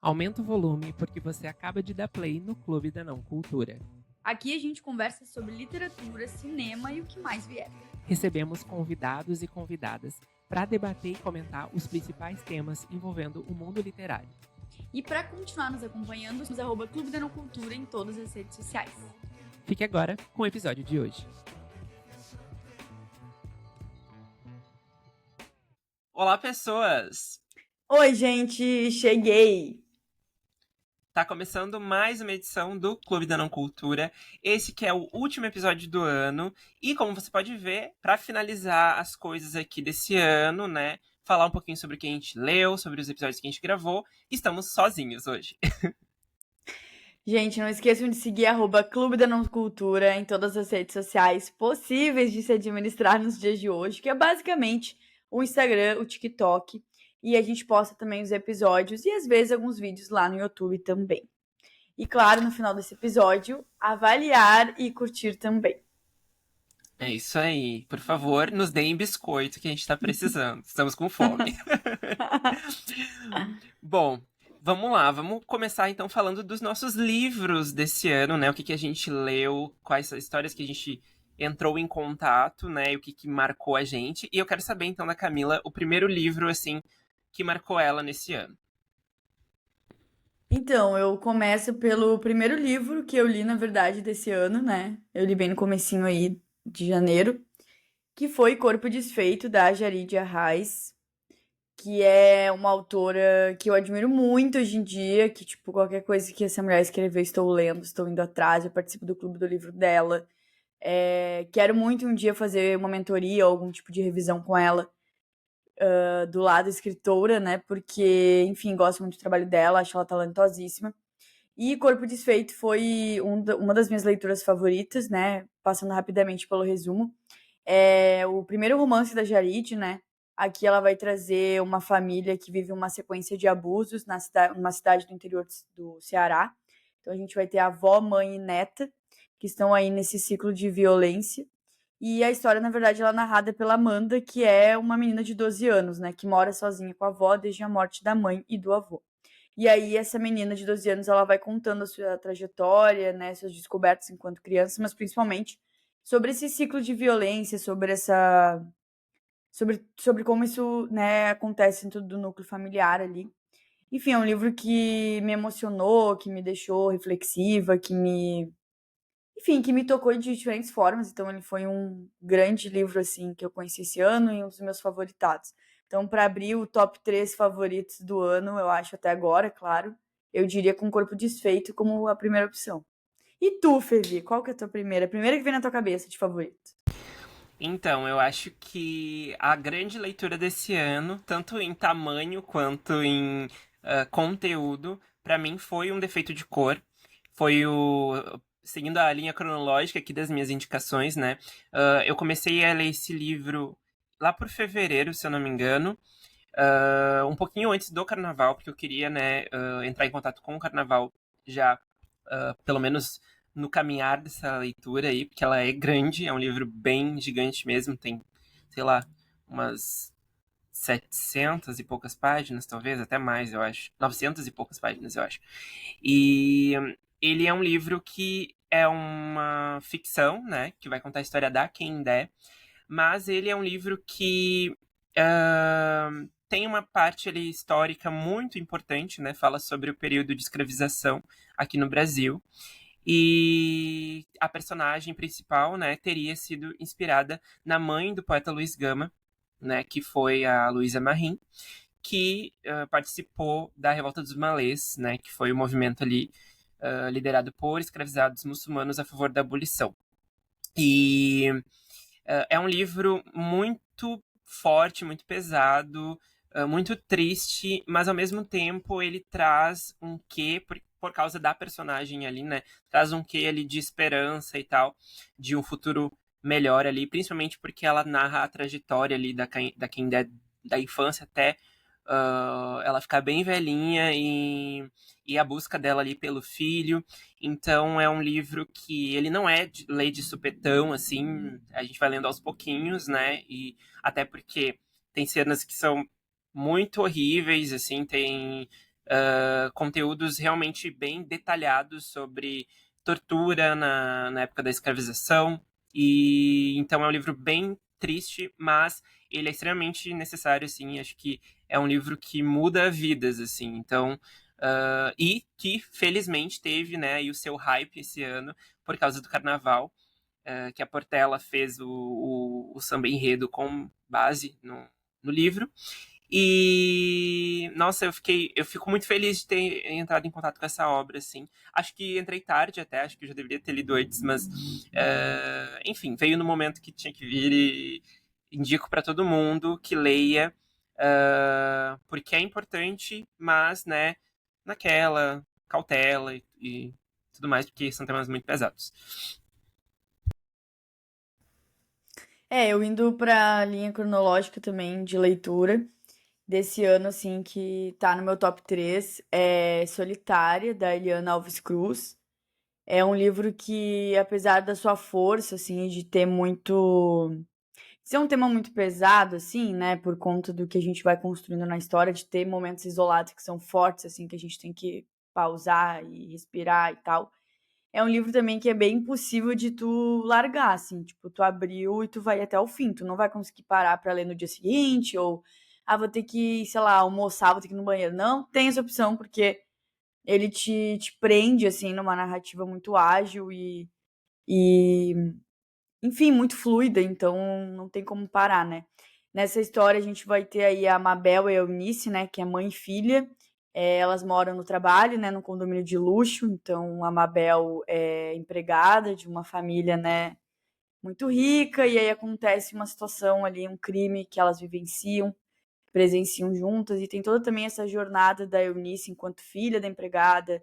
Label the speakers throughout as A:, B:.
A: Aumenta o volume porque você acaba de dar play no Clube da Não Cultura.
B: Aqui a gente conversa sobre literatura, cinema e o que mais vier.
A: Recebemos convidados e convidadas para debater e comentar os principais temas envolvendo o mundo literário.
B: E para continuar nos acompanhando, nos @Clube da Não Cultura em todas as redes sociais.
A: Fique agora com o episódio de hoje.
C: Olá, pessoas!
B: Oi, gente, cheguei!
C: Tá começando mais uma edição do Clube da Não Cultura. Esse que é o último episódio do ano. E como você pode ver, para finalizar as coisas aqui desse ano, né? Falar um pouquinho sobre o que a gente leu, sobre os episódios que a gente gravou. Estamos sozinhos hoje.
B: Gente, não esqueçam de seguir @Clube da Não Cultura em todas as redes sociais possíveis de se administrar nos dias de hoje, que é basicamente o Instagram, o TikTok, e a gente posta também os episódios e às vezes alguns vídeos lá no YouTube também. E claro, no final desse episódio, avaliar e curtir também.
C: É isso aí. Por favor, nos deem biscoito que a gente tá precisando. Estamos com fome. Bom, vamos lá. Vamos começar então falando dos nossos livros desse ano, né? O que a gente leu, quais as histórias que a gente entrou em contato, né? E o que marcou a gente. E eu quero saber então da Camila o primeiro livro, assim, que marcou ela nesse ano.
B: Então, eu começo pelo primeiro livro que eu li, na verdade, desse ano, né? Eu li bem no comecinho aí de janeiro, que foi Corpo Desfeito, da Jarid Arraes, que é uma autora que eu admiro muito hoje em dia, que, tipo, qualquer coisa que essa mulher escreveu, estou lendo, estou indo atrás, eu participo do clube do livro dela. Quero muito um dia fazer uma mentoria ou algum tipo de revisão com ela, do lado escritora, né? Porque, enfim, gosto muito do trabalho dela, acho ela talentosíssima. E Corpo Desfeito foi uma das minhas leituras favoritas, né? Passando rapidamente pelo resumo. É o primeiro romance da Jarid, né? Aqui ela vai trazer uma família que vive uma sequência de abusos numa cidade do interior do Ceará. Então a gente vai ter a avó, mãe e neta, que estão aí nesse ciclo de violência. E a história, na verdade, ela é narrada pela Amanda, que é uma menina de 12 anos, né? Que mora sozinha com a avó desde a morte da mãe e do avô. E aí essa menina de 12 anos, ela vai contando a sua trajetória, né, suas descobertas enquanto criança, mas principalmente sobre esse ciclo de violência, sobre como isso, né, acontece dentro do núcleo familiar ali. Enfim, é um livro que me emocionou, que me deixou reflexiva, que me tocou de diferentes formas. Então ele foi um grande livro assim que eu conheci esse ano e um dos meus favoritados. Então, para abrir o top 3 favoritos do ano, eu acho até agora, claro, eu diria com Corpo Desfeito como a primeira opção. E tu, Fevi, qual que é a tua primeira? A primeira que vem na tua cabeça de favorito?
C: Então, eu acho que a grande leitura desse ano, tanto em tamanho quanto em conteúdo, pra mim foi Um Defeito de Cor. Foi o. Seguindo a linha cronológica aqui das minhas indicações, né? Eu comecei a ler esse livro lá por fevereiro, se eu não me engano. Um pouquinho antes do carnaval, porque eu queria, né, entrar em contato com o carnaval já, pelo menos no caminhar dessa leitura aí, porque ela é grande, é um livro bem gigante mesmo, tem, sei lá, umas 700 e poucas páginas, talvez, até mais, eu acho. 900 e poucas páginas, eu acho. E ele é um livro que é uma ficção, né, que vai contar a história da Kendé, mas ele é um livro que tem uma parte ali histórica muito importante, né? Fala sobre o período de escravização aqui no Brasil. E a personagem principal, né, teria sido inspirada na mãe do poeta Luiz Gama, né, que foi a Luísa Marim, que participou da Revolta dos Malês, né, que foi o movimento ali liderado por escravizados muçulmanos a favor da abolição. E é um livro muito forte, muito pesado, muito triste, mas ao mesmo tempo ele traz um quê, por causa da personagem ali, né? Traz um quê ali de esperança e tal, de um futuro melhor ali, principalmente porque ela narra a trajetória ali da Kendé, da infância até ela ficar bem velhinha e a busca dela ali pelo filho. Então é um livro que ele não é de lei de supetão, assim, a gente vai lendo aos pouquinhos, né? E até porque tem cenas que são muito horríveis, assim, tem conteúdos realmente bem detalhados sobre tortura na época da escravização. E então é um livro bem triste, mas ele é extremamente necessário, assim. Acho que é um livro que muda vidas, assim. Então, e que felizmente teve, né, aí o seu hype esse ano por causa do Carnaval, que a Portela fez o samba enredo com base no livro. E, nossa, eu fico muito feliz de ter entrado em contato com essa obra, assim. Acho que entrei tarde até, acho que eu já deveria ter lido antes, mas, enfim, veio no momento que tinha que vir e indico para todo mundo que leia, porque é importante, mas, né, naquela cautela e tudo mais, porque são temas muito pesados.
B: Eu indo pra linha cronológica também de leitura desse ano, assim, que tá no meu top 3 é Solitária, da Eliana Alves Cruz. É um livro que, apesar da sua força, assim, de ter muito. De ser um tema muito pesado, assim, né, por conta do que a gente vai construindo na história, de ter momentos isolados que são fortes, assim, que a gente tem que pausar e respirar e tal. É um livro também que é bem impossível de tu largar, assim, tipo, tu abriu e tu vai até o fim, tu não vai conseguir parar pra ler no dia seguinte, ou, vou ter que, sei lá, almoçar, vou ter que ir no banheiro. Não tem essa opção, porque ele te prende, assim, numa narrativa muito ágil e, enfim, muito fluida, então não tem como parar, né? Nessa história a gente vai ter aí a Mabel e a Eunice, né, que é mãe e filha. Elas moram no trabalho, né, num condomínio de luxo, então a Mabel é empregada de uma família, né, muito rica, e aí acontece uma situação ali, um crime que elas vivenciam, presenciam juntas, e tem toda também essa jornada da Eunice enquanto filha da empregada,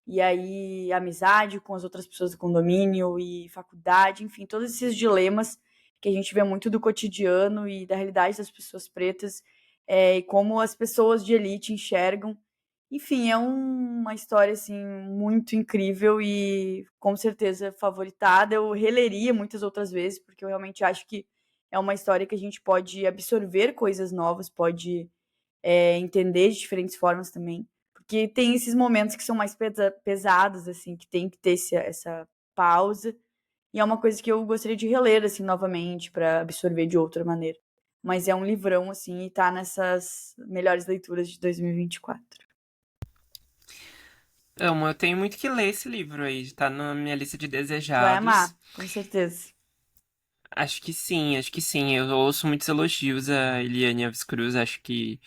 B: e aí amizade com as outras pessoas do condomínio e faculdade, enfim, todos esses dilemas que a gente vê muito do cotidiano e da realidade das pessoas pretas, e como as pessoas de elite enxergam. Enfim, é uma história assim muito incrível e com certeza favoritada. Eu releria muitas outras vezes, porque eu realmente acho que é uma história que a gente pode absorver coisas novas, pode entender de diferentes formas também. Porque tem esses momentos que são mais pesados, assim, que tem que ter essa pausa. E é uma coisa que eu gostaria de reler, assim, novamente, para absorver de outra maneira. Mas é um livrão, assim, e tá nessas melhores leituras de 2024.
C: Amo, eu tenho muito que ler esse livro aí, tá na minha lista de
B: Tu vai
C: desejados.
B: amar, com certeza.
C: Acho que sim, acho que sim. Eu ouço muitos elogios a Eliane Alves Cruz, acho que.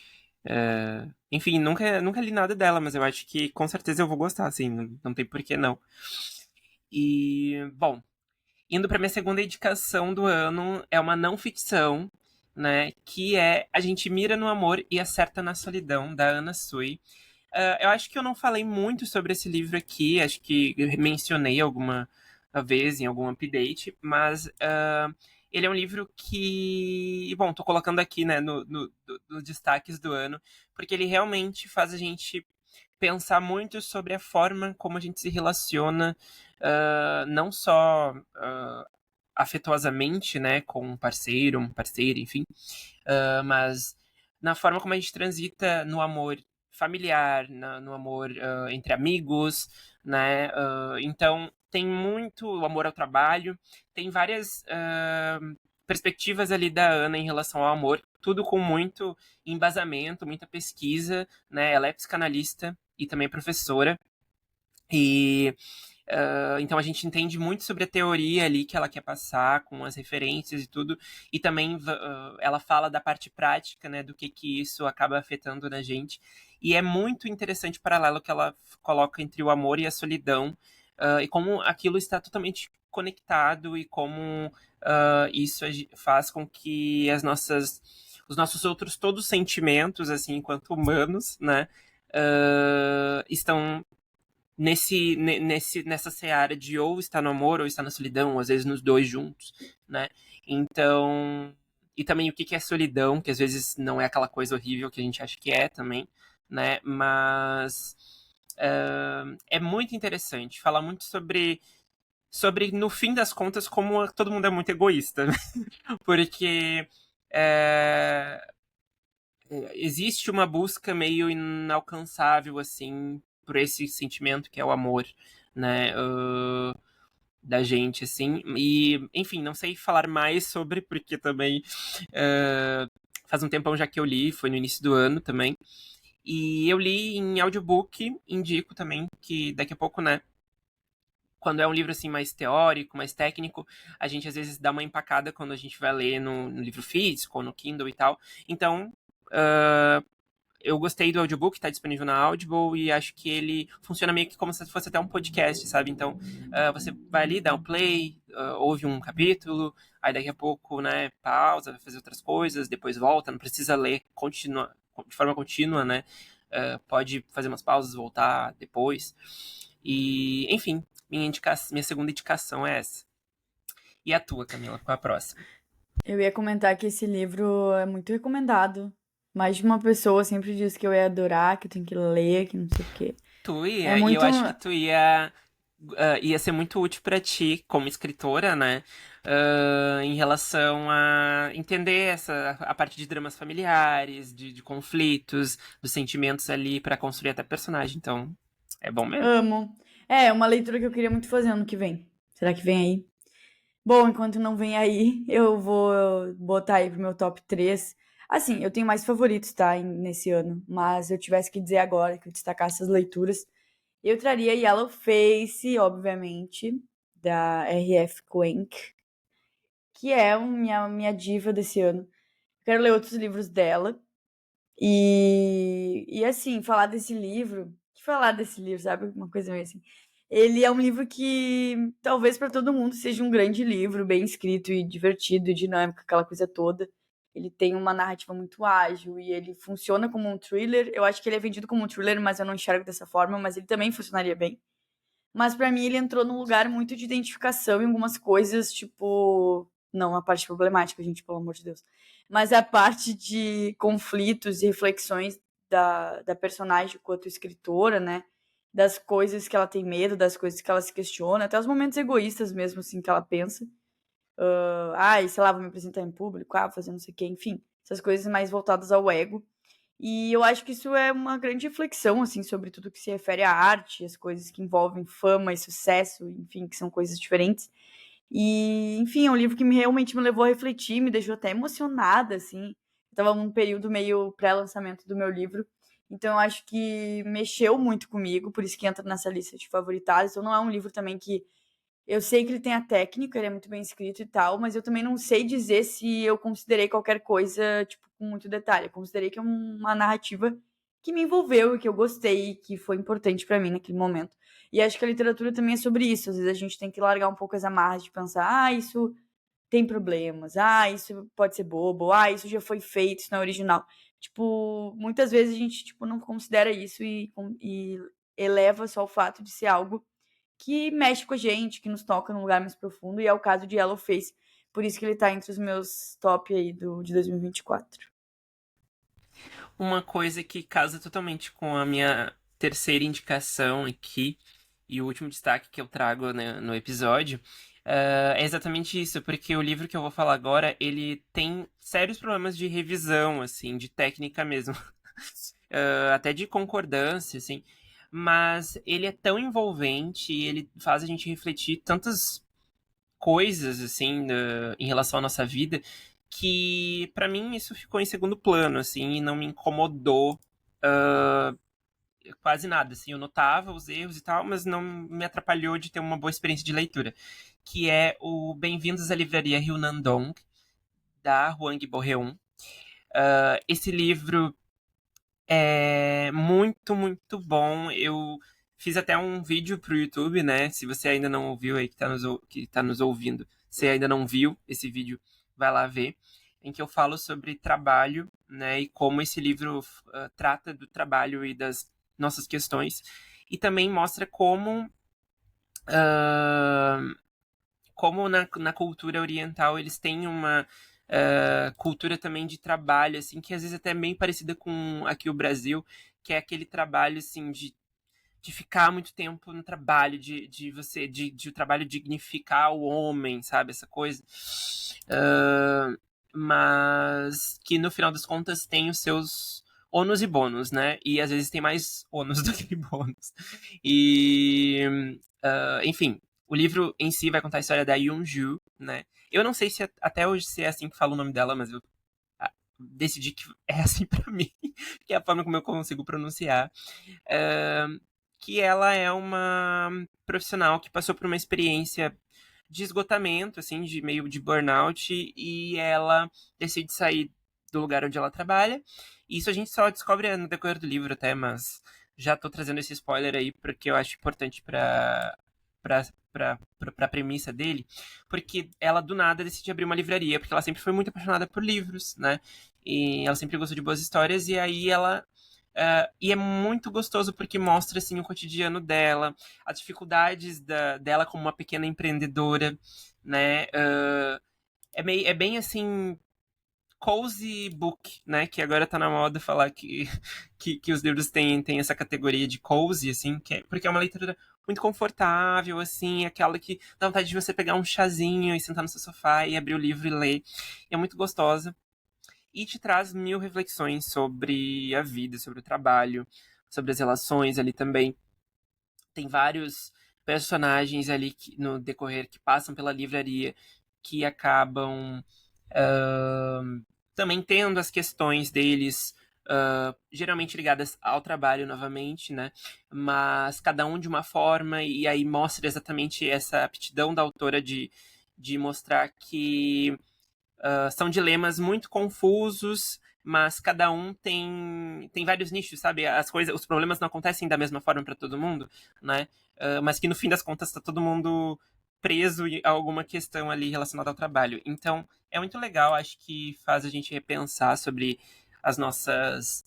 C: Enfim, nunca li nada dela, mas eu acho que com certeza eu vou gostar, assim, não tem por que não. E, bom, indo pra minha segunda indicação do ano, é uma não ficção, né? Que é A Gente Mira no Amor e Acerta na Solidão, da Ana Sui. Eu acho que eu não falei muito sobre esse livro aqui, acho que eu mencionei alguma vez em algum update, mas ele é um livro que, bom, tô colocando aqui, né, nos destaques do ano, porque ele realmente faz a gente pensar muito sobre a forma como a gente se relaciona, não só afetuosamente, né, com um parceiro, uma parceira, enfim, mas na forma como a gente transita no amor familiar, no amor entre amigos, né? Então tem muito o amor ao trabalho, tem várias perspectivas ali da Ana em relação ao amor, tudo com muito embasamento, muita pesquisa, né? Ela é psicanalista e também professora. E então a gente entende muito sobre a teoria ali que ela quer passar, com as referências e tudo, e também ela fala da parte prática, né, do que isso acaba afetando na gente. E é muito interessante o paralelo que ela coloca entre o amor e a solidão, e como aquilo está totalmente conectado e como isso faz com que os nossos outros todos os sentimentos, assim, enquanto humanos, né, estão nessa seara de ou estar no amor ou estar na solidão, ou às vezes nos dois juntos, né? Então, e também o que é solidão, que às vezes não é aquela coisa horrível que a gente acha que é também, né? Mas é muito interessante, fala muito sobre, no fim das contas, como todo mundo é muito egoísta, porque existe uma busca meio inalcançável, assim, por esse sentimento que é o amor, né? Da gente, assim. E, enfim, não sei falar mais sobre, porque também faz um tempão já que eu li, foi no início do ano também. E eu li em audiobook, indico também, que daqui a pouco, né? Quando é um livro assim mais teórico, mais técnico, a gente às vezes dá uma empacada quando a gente vai ler no livro físico ou no Kindle e tal. Então, eu gostei do audiobook, tá disponível na Audible e acho que ele funciona meio que como se fosse até um podcast, sabe? Então, você vai ali, dá um play, ouve um capítulo, aí daqui a pouco, né, pausa, vai fazer outras coisas, depois volta, não precisa ler de forma contínua, né? Pode fazer umas pausas, voltar depois. E, enfim, minha segunda indicação é essa. E a tua, Camila? Qual é a próxima?
B: Eu ia comentar que esse livro é muito recomendado. Mais de uma pessoa sempre disse que eu ia adorar, que eu tenho que ler, que não sei o quê.
C: Tu
B: É
C: ia, e eu
B: muito.
C: acho que tu ia ser muito útil pra ti como escritora, né? Em relação a entender a parte de dramas familiares, de conflitos, dos sentimentos ali pra construir até personagem. Então, é bom mesmo.
B: Amo. É uma leitura que eu queria muito fazer ano que vem. Será que vem aí? Bom, enquanto não vem aí, eu vou botar aí pro meu top 3. Assim, eu tenho mais favoritos, tá, nesse ano. Mas se eu tivesse que dizer agora, que eu destacasse essas leituras, eu traria Yellow Face, obviamente, da R.F. Kuenk, que é minha diva desse ano. Quero ler outros livros dela. E assim, falar desse livro, sabe? Uma coisa meio assim. Ele é um livro que talvez para todo mundo seja um grande livro, bem escrito e divertido e dinâmico, aquela coisa toda. Ele tem uma narrativa muito ágil e ele funciona como um thriller. Eu acho que ele é vendido como um thriller, mas eu não enxergo dessa forma, mas ele também funcionaria bem. Mas para mim ele entrou num lugar muito de identificação em algumas coisas, tipo, não a parte problemática, gente, pelo amor de Deus, mas a parte de conflitos e reflexões da personagem quanto escritora, né? Das coisas que ela tem medo, das coisas que ela se questiona, até os momentos egoístas mesmo, assim, que ela pensa. Sei lá, vou me apresentar em público, fazer não sei o quê, enfim. Essas coisas mais voltadas ao ego. E eu acho que isso é uma grande reflexão, assim, sobre tudo que se refere à arte, as coisas que envolvem fama e sucesso, enfim, que são coisas diferentes. E, enfim, é um livro que realmente me levou a refletir, me deixou até emocionada, assim. Eu tava num período meio pré-lançamento do meu livro, então eu acho que mexeu muito comigo, por isso que entra nessa lista de favoritados. Então não é um livro também que eu sei que ele tem a técnica, ele é muito bem escrito e tal, mas eu também não sei dizer se eu considerei qualquer coisa, tipo, com muito detalhe. Eu considerei que é uma narrativa que me envolveu e que eu gostei, que foi importante pra mim naquele momento. E acho que a literatura também é sobre isso. Às vezes a gente tem que largar um pouco as amarras de pensar, isso tem problemas, isso pode ser bobo, isso já foi feito, isso não é original. Tipo, muitas vezes a gente, tipo, não considera isso e eleva só o fato de ser algo que mexe com a gente, que nos toca num lugar mais profundo, e é o caso de Yellowface. Por isso que ele tá entre os meus top aí de 2024.
C: Uma coisa que casa totalmente com a minha terceira indicação aqui, e o último destaque que eu trago, né, no episódio, é exatamente isso, porque o livro que eu vou falar agora, ele tem sérios problemas de revisão, assim, de técnica mesmo. Até de concordância, assim. Mas ele é tão envolvente e ele faz a gente refletir tantas coisas, assim, em relação à nossa vida, que pra mim isso ficou em segundo plano, assim, e não me incomodou quase nada, assim. Eu notava os erros e tal, mas não me atrapalhou de ter uma boa experiência de leitura. Que é o Bem-vindos à Livraria Rio Nandong, da Huang Bo-Heun. Esse livro é muito, muito bom. Eu fiz até um vídeo pro YouTube, né? Se você ainda não ouviu aí, que tá nos ouvindo, se ainda não viu esse vídeo, vai lá ver. Em que eu falo sobre trabalho, né? E como esse livro trata do trabalho e das nossas questões. E também mostra ah, como na cultura oriental eles têm uma cultura também de trabalho, assim, que às vezes até é bem parecida com aqui o Brasil, que é aquele trabalho, assim, de ficar muito tempo no trabalho, de o trabalho dignificar o homem, sabe? Essa coisa. mas que no final das contas tem os seus ônus e bônus, né? E às vezes tem mais ônus do que bônus. E, enfim, o livro em si vai contar a história da Yoon-ju, né? Eu não sei se até hoje se é assim que fala o nome dela, mas eu decidi que é assim pra mim, que é a forma como eu consigo pronunciar. Que ela é uma profissional que passou por uma experiência de esgotamento, assim, de meio de burnout, e ela decide sair do lugar onde ela trabalha. E isso a gente só descobre no decorrer do livro até, mas já tô trazendo esse spoiler aí porque eu acho importante pra premissa dele, porque ela do nada decide abrir uma livraria, porque ela sempre foi muito apaixonada por livros, né? E ela sempre gostou de boas histórias, e aí ela e é muito gostoso porque mostra assim o cotidiano dela, as dificuldades dela como uma pequena empreendedora, né? É bem assim cozy book, né? Que agora tá na moda falar que os livros têm essa categoria de cozy, assim, porque é uma leitura muito confortável, assim, aquela que dá vontade de você pegar um chazinho e sentar no seu sofá e abrir o livro e ler. E é muito gostosa e te traz mil reflexões sobre a vida, sobre o trabalho, sobre as relações ali também. Tem vários personagens ali no decorrer que passam pela livraria que acabam também tendo as questões deles geralmente ligadas ao trabalho novamente, né? Mas cada um de uma forma, e aí mostra exatamente essa aptidão da autora de mostrar que são dilemas muito confusos, mas cada um tem vários nichos, sabe? As coisas, os problemas não acontecem da mesma forma para todo mundo, né? Mas que no fim das contas está todo mundo preso a alguma questão ali relacionada ao trabalho. Então, é muito legal, acho que faz a gente repensar sobre as nossas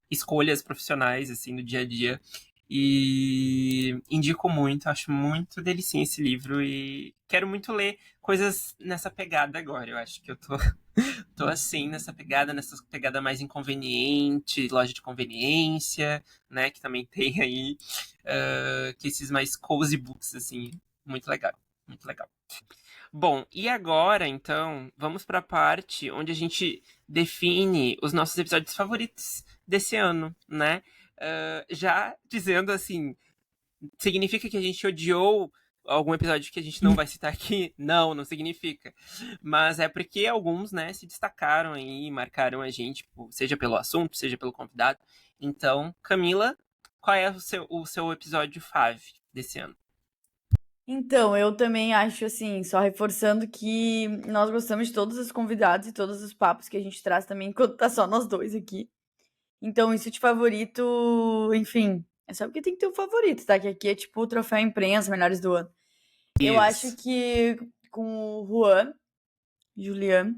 C: escolhas profissionais, assim, no dia a dia. E indico muito, acho muito delicinha esse livro e quero muito ler coisas nessa pegada agora. Eu acho que eu tô assim, nessa pegada mais inconveniente, loja de conveniência, né? Que também tem aí, que esses mais cozy books, assim, muito legal, muito legal. Bom, e agora, então, vamos para a parte onde a gente define os nossos episódios favoritos desse ano, né? Já dizendo assim, significa que a gente odiou algum episódio que a gente não vai citar aqui? Não, não significa. Mas é porque alguns, né, se destacaram aí, marcaram a gente, seja pelo assunto, seja pelo convidado. Então, Camila, qual é o seu episódio fave desse ano?
B: Então, eu também acho assim, só reforçando que nós gostamos de todos os convidados e todos os papos que a gente traz também, enquanto tá só nós dois aqui. Então, isso de favorito, enfim, é só porque tem que ter um favorito, tá? Que aqui é tipo o troféu imprensa, melhores do ano. Eu acho
C: Isso.
B: que com o Julian,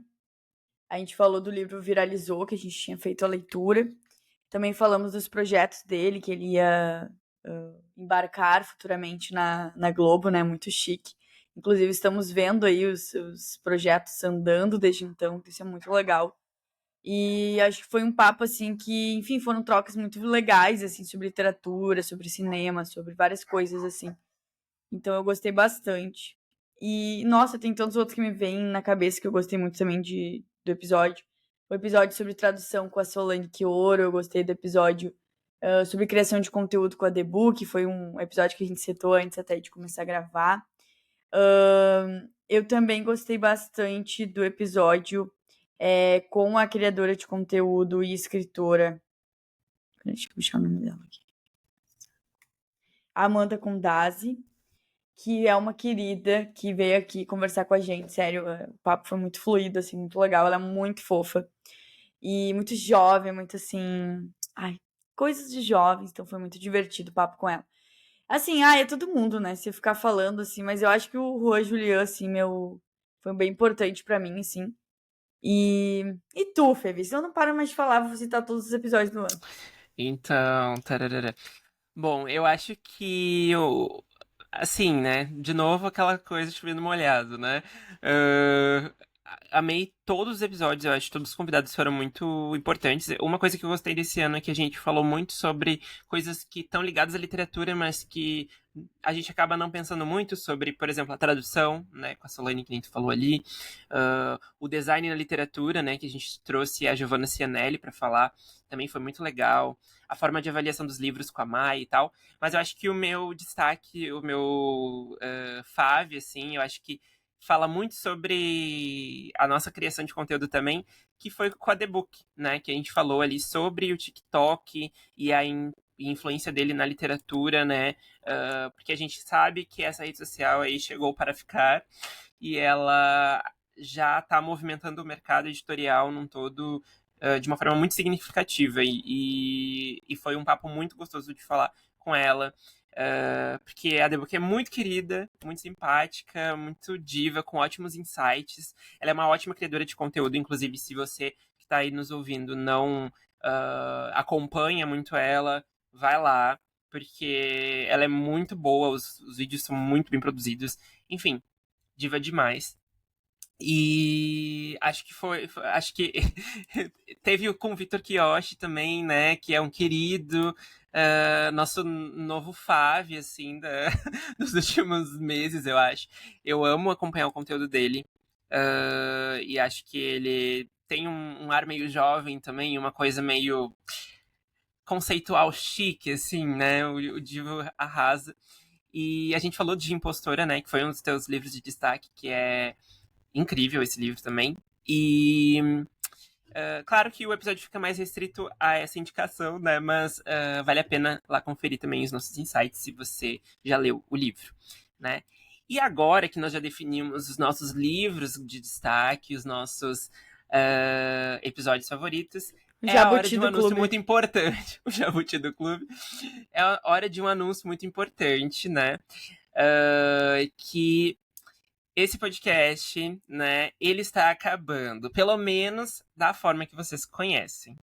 B: a gente falou do livro Viralizou, que a gente tinha feito a leitura. Também falamos dos projetos dele, que ele ia embarcar futuramente na Globo, né? Muito chique. Inclusive, estamos vendo aí os projetos andando desde então, isso é muito legal. E acho que foi um papo, assim, que, enfim, foram trocas muito legais, assim, sobre literatura, sobre cinema, sobre várias coisas, assim. Então eu gostei bastante. E, nossa, tem tantos outros que me vêm na cabeça que eu gostei muito também do episódio. O episódio sobre tradução com a Solange Quioro, eu gostei do episódio sobre criação de conteúdo com a Debu, que foi um episódio que a gente citou antes até de começar a gravar. Eu também gostei bastante do episódio com a criadora de conteúdo e escritora. Deixa eu puxar o nome dela aqui. Amanda Condazzi, que é uma querida que veio aqui conversar com a gente, sério, o papo foi muito fluido, assim, muito legal, ela é muito fofa e muito jovem, muito assim, ai, coisas de jovens, então foi muito divertido o papo com ela. Assim, é todo mundo, né, se eu ficar falando, assim, mas eu acho que o Juan Julián, assim, foi bem importante pra mim, assim. E tu, Fê, se eu não paro mais de falar, vou citar todos os episódios do ano.
C: Então, tararara. Bom, eu acho que assim, né? De novo aquela coisa chovendo molhado, né? amei todos os episódios, eu acho que todos os convidados foram muito importantes. Uma coisa que eu gostei desse ano é que a gente falou muito sobre coisas que estão ligadas à literatura, mas que a gente acaba não pensando muito sobre, por exemplo, a tradução, né, com a Solane, que nem tu falou ali, o design na literatura, né, que a gente trouxe a Giovanna Cianelli para falar, também foi muito legal, a forma de avaliação dos livros com a Mai e tal, mas eu acho que o meu destaque, o meu fave, assim, eu acho que fala muito sobre a nossa criação de conteúdo também, que foi com a The Book, né, que a gente falou ali sobre o TikTok e a influência dele na literatura, né, porque a gente sabe que essa rede social aí chegou para ficar e ela já está movimentando o mercado editorial num todo de uma forma muito significativa e foi um papo muito gostoso de falar com ela, porque a Debook é muito querida, muito simpática, muito diva, com ótimos insights. Ela é uma ótima criadora de conteúdo, inclusive se você que está aí nos ouvindo não acompanha muito ela, vai lá, porque ela é muito boa, os vídeos são muito bem produzidos. Enfim, diva demais. E acho que acho que teve com o Vitor Kiyoshi também, né, que é um querido, nosso novo fave, assim, dos últimos meses, eu acho. Eu amo acompanhar o conteúdo dele, e acho que ele tem um ar meio jovem também, uma coisa meio conceitual chique, assim, né, o Divo arrasa. E a gente falou de Impostora, né, que foi um dos teus livros de destaque, que é incrível esse livro também. E claro que o episódio fica mais restrito a essa indicação, né? Mas vale a pena lá conferir também os nossos insights se você já leu o livro, né? E agora que nós já definimos os nossos livros de destaque, os nossos episódios favoritos, é a hora de um anúncio muito importante. O Jabuti do Clube. É a hora de um anúncio muito importante, né? Que esse podcast, né, ele está acabando, pelo menos da forma que vocês conhecem.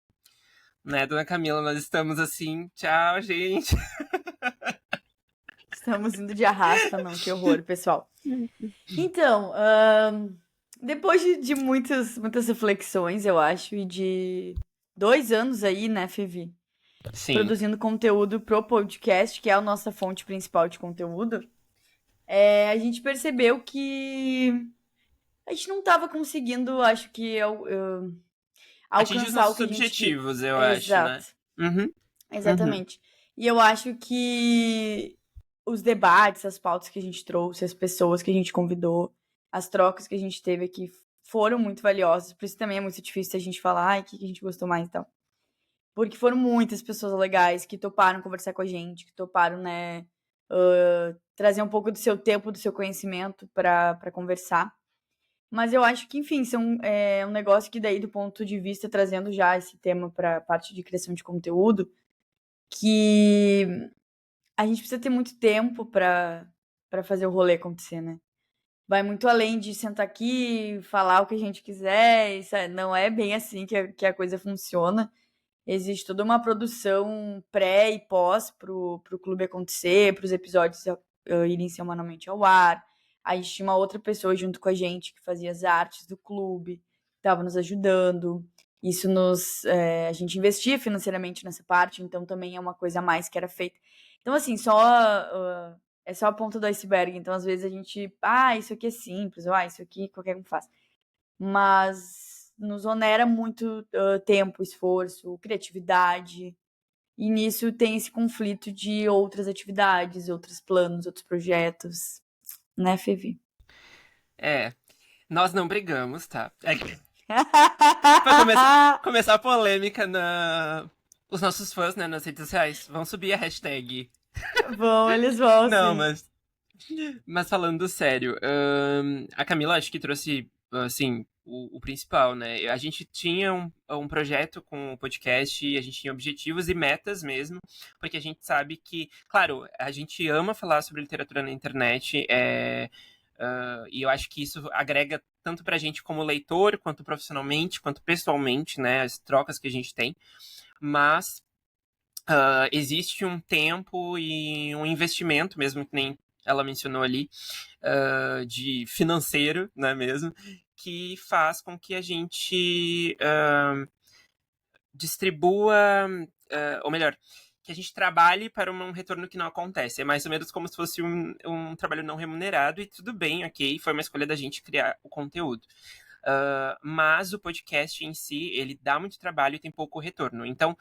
C: Né, dona Camila, nós estamos assim, tchau, gente.
B: Estamos indo de arrasta, não, que horror, pessoal. Então, depois de muitas reflexões, eu acho, e de 2 anos aí, né, Fevi?
C: Sim.
B: Produzindo conteúdo pro podcast, que é a nossa fonte principal de conteúdo, a gente percebeu que a gente não estava conseguindo, acho que,
C: atingir os
B: alcançar o
C: nossos
B: que a gente...
C: objetivos, eu acho, né? Uhum.
B: Exatamente. E eu acho que os debates, as pautas que a gente trouxe, as pessoas que a gente convidou, as trocas que a gente teve aqui foram muito valiosas. Por isso também é muito difícil a gente falar o que a gente gostou mais e tal. Porque foram muitas pessoas legais que toparam conversar com a gente, que toparam, né, trazer um pouco do seu tempo, do seu conhecimento para conversar. Mas eu acho que, enfim, é um negócio que daí, do ponto de vista, trazendo já esse tema para a parte de criação de conteúdo, que a gente precisa ter muito tempo para fazer o rolê acontecer, né? Vai muito além de sentar aqui, falar o que a gente quiser, isso não é bem assim que a coisa funciona. Existe toda uma produção pré e pós pro clube acontecer, pros episódios irem semanalmente ao ar. A gente tinha uma outra pessoa junto com a gente que fazia as artes do clube, estava nos ajudando. Isso a gente investia financeiramente nessa parte, então também é uma coisa a mais que era feita. Então, assim, é só a ponta do iceberg. Então, às vezes a gente, isso aqui é simples, ou isso aqui qualquer um faz. Mas nos onera muito tempo, esforço, criatividade. E nisso tem esse conflito de outras atividades, outros planos, outros projetos. Né, Fevi?
C: Nós não brigamos, tá? Pra começar a polêmica os nossos fãs, né, nas redes sociais vão subir a hashtag.
B: Eles vão,
C: não,
B: sim.
C: Mas falando sério, a Camila acho que trouxe, assim, o principal, né? A gente tinha um projeto com o podcast, a gente tinha objetivos e metas mesmo, porque a gente sabe que, claro, a gente ama falar sobre literatura na internet, e eu acho que isso agrega tanto pra gente como leitor, quanto profissionalmente, quanto pessoalmente, né? As trocas que a gente tem. Mas existe um tempo e um investimento, mesmo que nem ela mencionou ali, de financeiro, não é mesmo? Que faz com que a gente distribua, ou melhor, que a gente trabalhe para um retorno que não acontece. É mais ou menos como se fosse um trabalho não remunerado, e tudo bem, ok, foi uma escolha da gente criar o conteúdo. Mas o podcast em si, ele dá muito trabalho e tem pouco retorno. Então,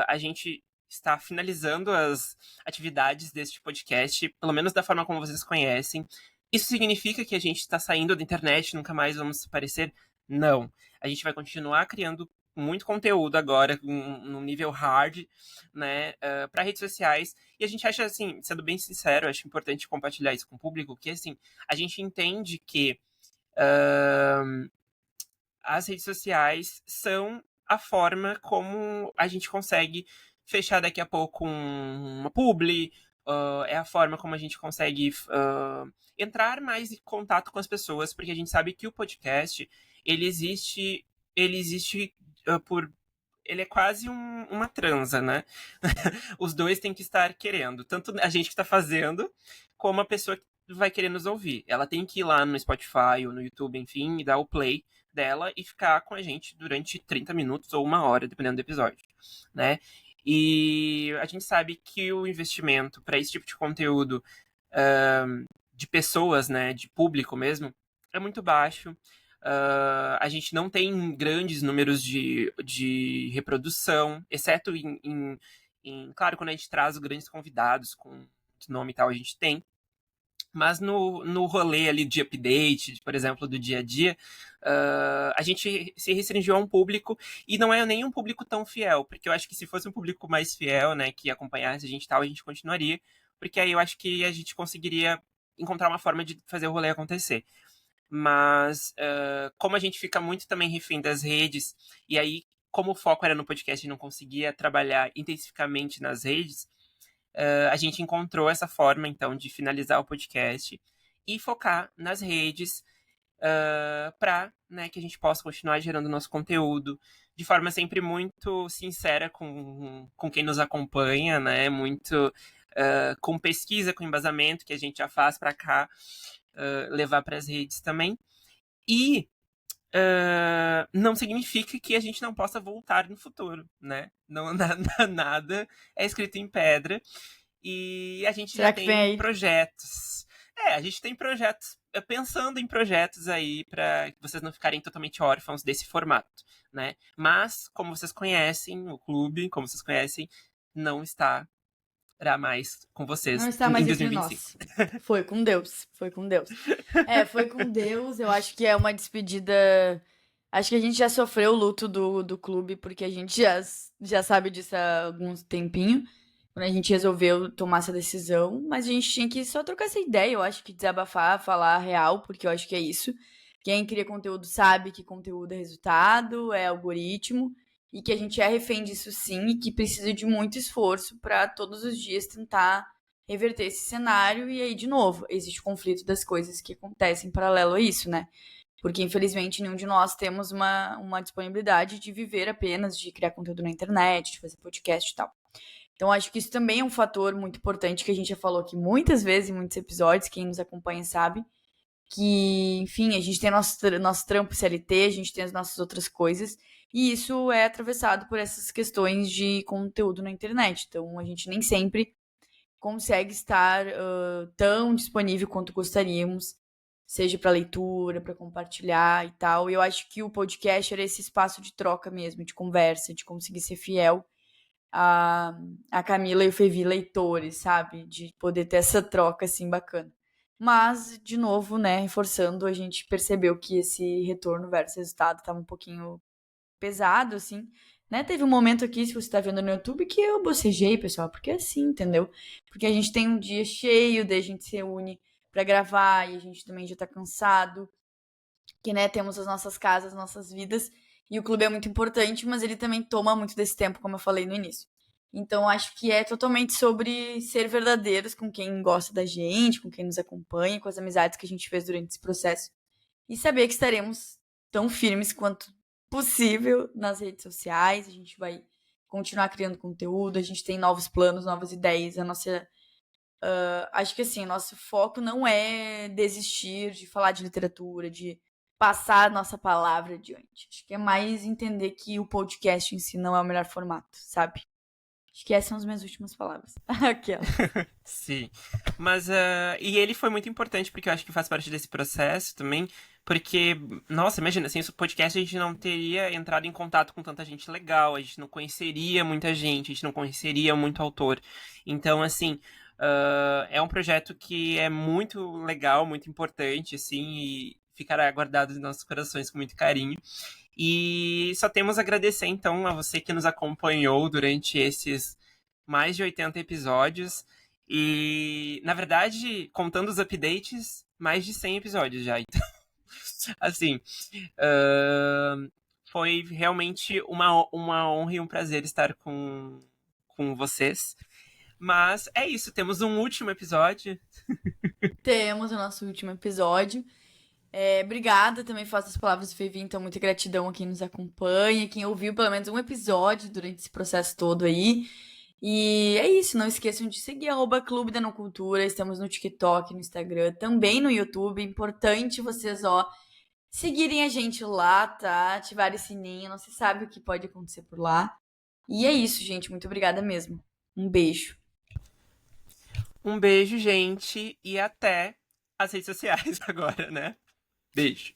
C: a gente está finalizando as atividades deste podcast, pelo menos da forma como vocês conhecem. Isso significa que a gente está saindo da internet, nunca mais vamos aparecer? Não. A gente vai continuar criando muito conteúdo agora, num nível hard, né, para redes sociais. E a gente acha, assim, sendo bem sincero, acho importante compartilhar isso com o público, que, assim, a gente entende que as redes sociais são a forma como a gente consegue fechar daqui a pouco uma publi, é a forma como a gente consegue entrar mais em contato com as pessoas, porque a gente sabe que o podcast, ele existe por... Ele é quase uma transa, né? Os dois têm que estar querendo. Tanto a gente que está fazendo, como a pessoa que vai querer nos ouvir. Ela tem que ir lá no Spotify ou no YouTube, enfim, e dar o play dela e ficar com a gente durante 30 minutos ou 1 hora, dependendo do episódio, né? E a gente sabe que o investimento para esse tipo de conteúdo de pessoas, né, de público mesmo, é muito baixo. A gente não tem grandes números de reprodução, exceto claro, quando a gente traz grandes convidados com nome e tal, a gente tem. Mas no rolê ali de update, por exemplo, do dia a dia, a gente se restringiu a um público, e não é nem um público tão fiel, porque eu acho que se fosse um público mais fiel, né, que acompanhasse a gente e tal, a gente continuaria, porque aí eu acho que a gente conseguiria encontrar uma forma de fazer o rolê acontecer. Mas como a gente fica muito também refém das redes, e aí, como o foco era no podcast e não conseguia trabalhar intensificamente nas redes, a gente encontrou essa forma, então, de finalizar o podcast e focar nas redes, para, né, que a gente possa continuar gerando nosso conteúdo de forma sempre muito sincera com quem nos acompanha, né? Muito com pesquisa, com embasamento que a gente já faz para cá, levar para as redes também. E não significa que a gente não possa voltar no futuro, né? Não, nada é escrito em pedra. E a gente
B: Será
C: já
B: que vem
C: tem
B: aí?
C: projetos. A gente tem projetos, pensando em projetos aí para vocês não ficarem totalmente órfãos desse formato, né? Mas, como vocês conhecem, o clube, como vocês conhecem, não estará mais com
B: Não
C: vocês
B: está
C: em
B: mais entre
C: 2025.
B: nós. Foi com Deus. Foi com Deus. Foi com Deus. Eu acho que é uma despedida. Acho que a gente já sofreu o luto do clube, porque a gente já sabe disso há algum tempinho. Quando a gente resolveu tomar essa decisão. Mas a gente tinha que só trocar essa ideia. Eu acho que desabafar, falar a real, porque eu acho que é isso. Quem cria conteúdo sabe que conteúdo é resultado, é algoritmo. E que a gente é refém disso sim, e que precisa de muito esforço para todos os dias tentar reverter esse cenário. E aí, de novo, existe o conflito das coisas que acontecem em paralelo a isso, né? Porque, infelizmente, nenhum de nós temos uma disponibilidade de viver apenas de criar conteúdo na internet, de fazer podcast e tal. Então, acho que isso também é um fator muito importante que a gente já falou aqui muitas vezes em muitos episódios. Quem nos acompanha sabe que, enfim, a gente tem nosso trampo CLT, a gente tem as nossas outras coisas, e isso é atravessado por essas questões de conteúdo na internet. Então, a gente nem sempre consegue estar tão disponível quanto gostaríamos, seja para leitura, para compartilhar e tal. E eu acho que o podcast era esse espaço de troca mesmo, de conversa, de conseguir ser fiel a Camila e o Fevi leitores, sabe? De poder ter essa troca assim bacana. Mas, de novo, né, reforçando, a gente percebeu que esse retorno versus resultado estava um pouquinho pesado, assim, né? Teve um momento aqui, se você tá vendo no YouTube, que eu bocejei, pessoal, porque é assim, entendeu? Porque a gente tem um dia cheio, daí a gente se reúne pra gravar e a gente também já tá cansado, que, né, temos as nossas casas, nossas vidas, e o clube é muito importante, mas ele também toma muito desse tempo, como eu falei no início. Então, acho que é totalmente sobre ser verdadeiros com quem gosta da gente, com quem nos acompanha, com as amizades que a gente fez durante esse processo. E saber que estaremos tão firmes quanto possível nas redes sociais. A gente vai continuar criando conteúdo, a gente tem novos planos, novas ideias. A nossa Acho que assim, nosso foco não é desistir de falar de literatura, de passar a nossa palavra adiante. Acho que é mais entender que o podcast em si não é o melhor formato, sabe? Acho que essas são as minhas últimas palavras. Aquela.
C: Sim. Mas, e ele foi muito importante, porque eu acho que faz parte desse processo também. Porque, nossa, imagina, sem esse podcast a gente não teria entrado em contato com tanta gente legal, a gente não conheceria muita gente, a gente não conheceria muito autor. Então, assim, é um projeto que é muito legal, muito importante, assim, e ficará guardado nos nossos corações com muito carinho. E só temos a agradecer, então, a você que nos acompanhou durante esses mais de 80 episódios. E, na verdade, contando os updates, mais de 100 episódios já. Então, assim, foi realmente uma honra e um prazer estar com vocês. Mas é isso, temos um último episódio.
B: Temos o nosso último episódio. Obrigada, também faço as palavras do Fevi, então muita gratidão a quem nos acompanha, quem ouviu pelo menos um episódio durante esse processo todo aí. E é isso, não esqueçam de seguir @Clube da Não Cultura, estamos no TikTok, no Instagram, também no YouTube. Importante vocês, seguirem a gente lá, tá? Ativarem o sininho, não se sabe o que pode acontecer por lá. E é isso, gente, muito obrigada mesmo. Um beijo.
C: Um beijo, gente, e até as redes sociais agora, né? Beijo.